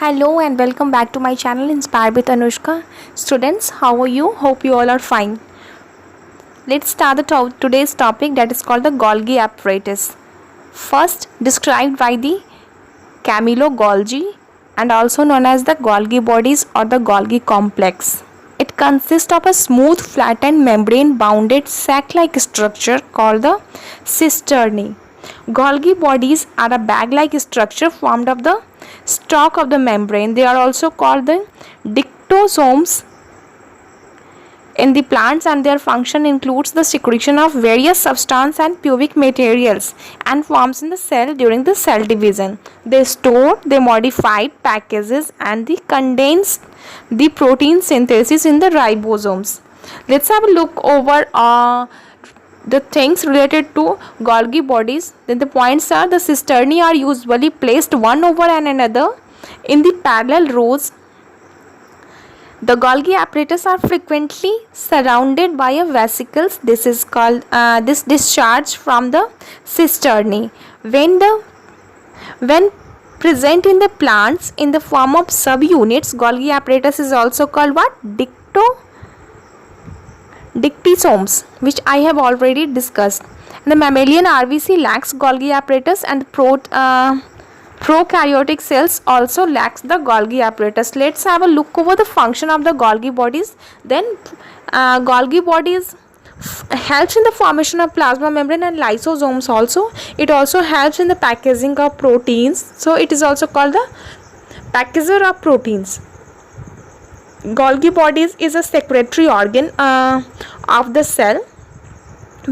Hello and welcome back to my channel Inspired with Anushka. Students, how are you? Hope you all are fine. Let's start today's topic, that is called the Golgi apparatus. First described by the Camillo Golgi and also known as the Golgi bodies or the Golgi complex. It consists of a smooth flattened membrane bounded sac-like structure called the cisternae. Golgi bodies are a bag-like structure formed of the stalk of the membrane. They are also called the dictosomes in the plants, and their function includes the secretion of various substances and pubic materials and forms in the cell during the cell division. They store, they modified packages, and they condense the protein synthesis in the ribosomes. Let's have a look over the things related to Golgi bodies. Then the points are: the cisternae are usually placed one over another in the parallel rows. The Golgi apparatus are frequently surrounded by a vesicles. This is called this discharge from the cisternae. When present in the plants in the form of subunits, Golgi apparatus is also called what? Dictosomes, which I have already discussed. The mammalian RBC lacks Golgi apparatus, and prokaryotic cells also lacks the Golgi apparatus. Let's have a look over the function of the Golgi bodies. Then Golgi bodies helps in the formation of plasma membrane and lysosomes also. It also helps in the packaging of proteins. So it is also called the packager of proteins. Golgi bodies is a secretory organ of the cell,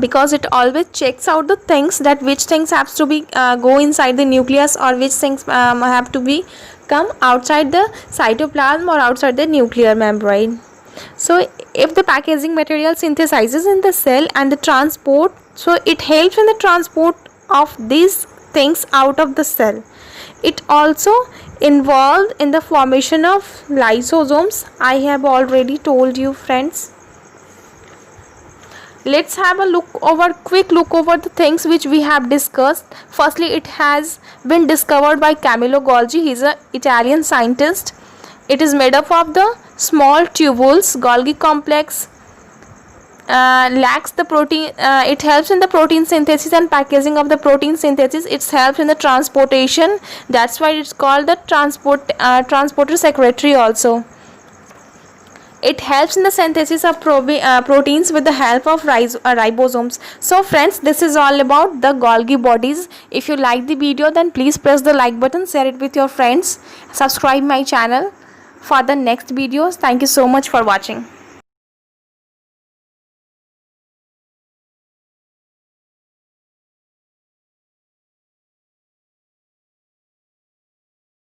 because it always checks out the things, that which things have to be go inside the nucleus, or which things have to be come outside the cytoplasm or outside the nuclear membrane. So if the packaging material synthesizes in the cell and the transport, so it helps in the transport of these things out of the cell. It also involved in the formation of lysosomes. I have already told you, friends. Let's have a quick look over the things which we have discussed. Firstly, it has been discovered by Camillo Golgi. He is an Italian scientist. It is made up of the small tubules. Golgi complex lacks the protein. It helps in the protein synthesis and packaging of the protein synthesis. It helps in the transportation. That's why it's called the transporter secretory also. It helps in the synthesis of proteins with the help of ribosomes. So friends, this is all about the Golgi bodies. If you like the video, then please press the like button, share it with your friends, subscribe my channel for the next videos. Thank you so much for watching.